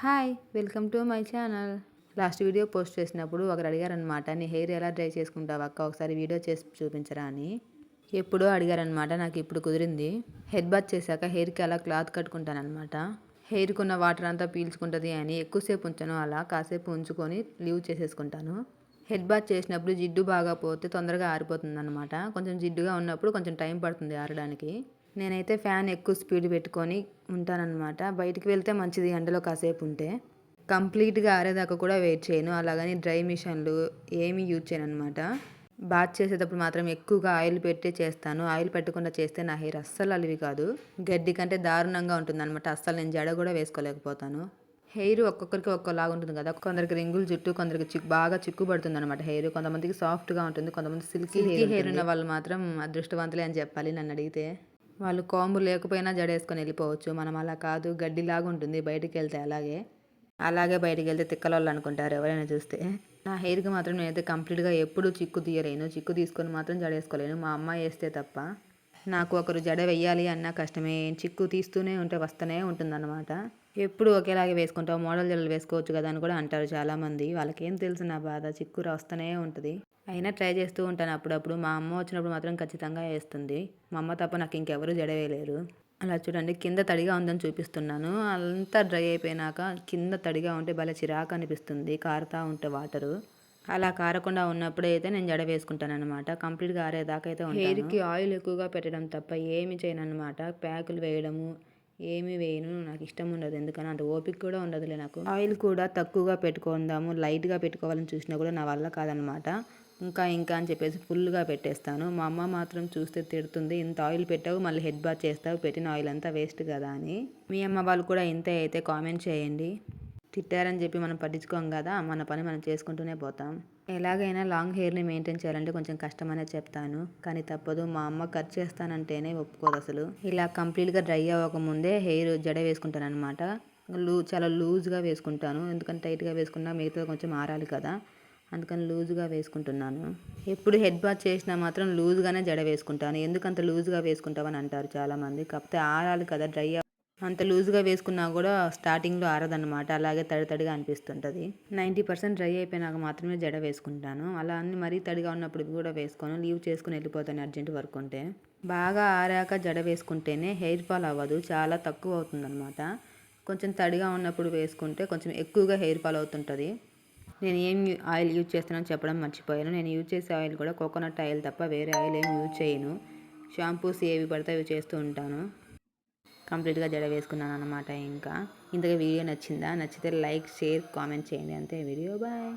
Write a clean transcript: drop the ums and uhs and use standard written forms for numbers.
Hi! Welcome to my channel. Last video post చేసినప్పుడు ఒకరు అడిగారనమాట, నీ హెయిర్ ఎలా డ్రై చేసుకుంటావు అక్క, ఒకసారి వీడియో చేసి చూపించరా అని. ఎప్పుడో అడిగారనమాట, నాకు ఇప్పుడు కుదిరింది. హెడ్ బాత్ చేశాక హెయిర్కి అలా క్లాత్ కట్టుకుంటానమాట. హెయిర్కి ఉన్న వాటర్ అంతా పీల్చుకుంటుంది అని ఎక్కువసేపు ఉంచను, అలా కాసేపు ఉంచుకొని లీవ్ చేసేసుకుంటాను. హెడ్ బాత్ చేసినప్పుడు జిడ్డు బాగా పోతే తొందరగా ఆరిపోతుంది అనమాట. కొంచెం జిడ్డుగా ఉన్నప్పుడు కొంచెం టైం పడుతుంది ఆరడానికి. నేనైతే ఫ్యాన్ ఎక్కువ స్పీడ్ పెట్టుకొని ఉంటానన్నమాట. బయటికి వెళ్తే మంచిది ఎండలో కాసేపు ఉంటే. కంప్లీట్గా ఆరేదాకా కూడా వెయిట్ చేయను. అలాగని డ్రై మిషన్లు ఏమీ యూజ్ చేయను అనమాట. బాత్ చేసేటప్పుడు మాత్రం ఎక్కువగా ఆయిల్ పెట్టే చేస్తాను. ఆయిల్ పెట్టకుండా చేస్తే నా హెయిర్ అస్సలు అలివి కాదు, గడ్డి కంటే దారుణంగా ఉంటుంది అనమాట. అస్సలు నేను జడ కూడా వేసుకోలేకపోతాను. హెయిర్ ఒక్కొక్కరికి ఒక్కోలాగా ఉంటుంది కదా. కొందరికి రింగులు జుట్టు, కొందరికి బాగా చిక్కు పడుతుంది అనమాట హెయిర్. కొంతమందికి సాఫ్ట్గా ఉంటుంది, కొంతమంది సిల్కీ హెయిర్ ఉన్న వాళ్ళు మాత్రం అదృష్టవంతులే అని చెప్పాలి నన్ను అడిగితే. వాళ్ళు కోంబు లేకపోయినా జడేసుకొని వెళ్ళిపోవచ్చు. మనం అలా కాదు, గడ్డిలాగా ఉంటుంది బయటికి వెళ్తే. అలాగే బయటికి వెళ్తే తిక్కలోళ్ళు అనుకుంటారు ఎవరైనా చూస్తే. నా హెయిర్కి మాత్రం నేనైతే కంప్లీట్గా ఎప్పుడూ చిక్కు తీయలేను. చిక్కు తీసుకొని మాత్రం జడేసుకోలేను, మా అమ్మ వేస్తే తప్ప. నాకు ఒకరు జడ వెయ్యాలి అన్నా కష్టమే. చిక్కు తీస్తూనే ఉంటే వస్తూనే ఉంటుందన్నమాట. ఎప్పుడు ఒకేలాగే వేసుకుంటావు, మోడల్ జడలు వేసుకోవచ్చు కదా అని కూడా అంటారు చాలామంది. వాళ్ళకేం తెలుసు నా బాధ, చిక్కు వస్తూనే ఉంటుంది. అయినా ట్రై చేస్తూ ఉంటాను అప్పుడప్పుడు. మా అమ్మ వచ్చినప్పుడు మాత్రం ఖచ్చితంగా వేస్తుంది. మా అమ్మ తప్ప నాకు ఇంకెవరూ జడ వేయలేరు. అలా చూడండి, కింద తడిగా ఉందని చూపిస్తున్నాను. అంతా డ్రై అయిపోయినాక కింద తడిగా ఉంటే భలే చిరాకు అనిపిస్తుంది, కారుతా ఉంటే వాటరు. అలా కారకుండా ఉన్నప్పుడే అయితే నేను జడ వేసుకుంటాను అనమాట. కంప్లీట్గా ఆరేదాకా అయితే ఉంటాను. హెయిర్కి ఆయిల్ ఎక్కువగా పెట్టడం తప్ప ఏమి చేయను అనమాట. ప్యాకులు వేయడము ఏమీ వేయను, నాకు ఇష్టం ఉండదు. ఎందుకని అంత ఓపిక కూడా ఉండదులే నాకు. ఆయిల్ కూడా తక్కువగా పెట్టుకుందాము, లైట్గా పెట్టుకోవాలని చూసినా కూడా నా వల్ల కాదనమాట. ఇంకా అని చెప్పేసి ఫుల్గా పెట్టేస్తాను. మా అమ్మ మాత్రం చూస్తే తిడుతుంది, ఇంత ఆయిల్ పెట్టావు మళ్ళీ హెడ్ బాత్ చేస్తావు, పెట్టిన ఆయిల్ అంతా వేస్ట్ కదా అని. మీ అమ్మ వాళ్ళు కూడా ఇంతే అయితే కామెంట్ చేయండి. తిట్టారని చెప్పి మనం పట్టించుకోం కదా, మన పని మనం చేసుకుంటూనే పోతాం. ఎలాగైనా లాంగ్ హెయిర్ని మెయింటైన్ చేయాలంటే కొంచెం కష్టమనే చెప్తాను, కానీ తప్పదు. మా అమ్మ కట్ చేస్తానంటేనే ఒప్పుకోదు అసలు. ఇలా కంప్లీట్గా డ్రై అవ్వకముందే హెయిర్ జడ వేసుకుంటాను అనమాట. చాలా లూజ్గా వేసుకుంటాను, ఎందుకంటే టైట్గా వేసుకున్నా మిగతా కొంచెం ఆరాలి కదా, అందుకని లూజ్గా వేసుకుంటున్నాను. ఎప్పుడు హెడ్ బాత్ చేసినా మాత్రం లూజ్గానే జడ వేసుకుంటాను. ఎందుకంత లూజ్గా వేసుకుంటామని అంటారు చాలామంది. కాకపోతే ఆరాలి కదా, డ్రై అంత లూజ్గా వేసుకున్నా కూడా స్టార్టింగ్లో ఆరదన్నమాట. అలాగే తడిగా అనిపిస్తుంటుంది. 90% డ్రై అయిపోయినాక మాత్రమే జడ వేసుకుంటాను. అలా అన్ని మరీ తడిగా ఉన్నప్పుడు కూడా వేసుకొని లీవ్ చేసుకుని వెళ్ళిపోతాను అర్జెంట్ వర్క్ ఉంటే. బాగా ఆరాక జడ వేసుకుంటేనే హెయిర్ ఫాల్ అవ్వదు, చాలా తక్కువ అవుతుందన్నమాట. కొంచెం తడిగా ఉన్నప్పుడు వేసుకుంటే కొంచెం ఎక్కువగా హెయిర్ ఫాల్ అవుతుంటుంది. నేను ఏం ఆయిల్ యూజ్ చేస్తున్నానో చెప్పడం మర్చిపోయాను. నేను యూజ్ చేసే ఆయిల్ కూడా కోకోనట్ ఆయిల్ తప్ప వేరే ఆయిల్ ఏం యూజ్ చేయను. షాంపూస్ ఏవి పడితే అవి చేస్తూ ఉంటాను. కంప్లీట్గా జడ వేసుకున్నాను అనమాట. ఇంతగా వీడియో నచ్చిందా? నచ్చితే లైక్, షేర్, కామెంట్ చేయండి అంతే. Video bye.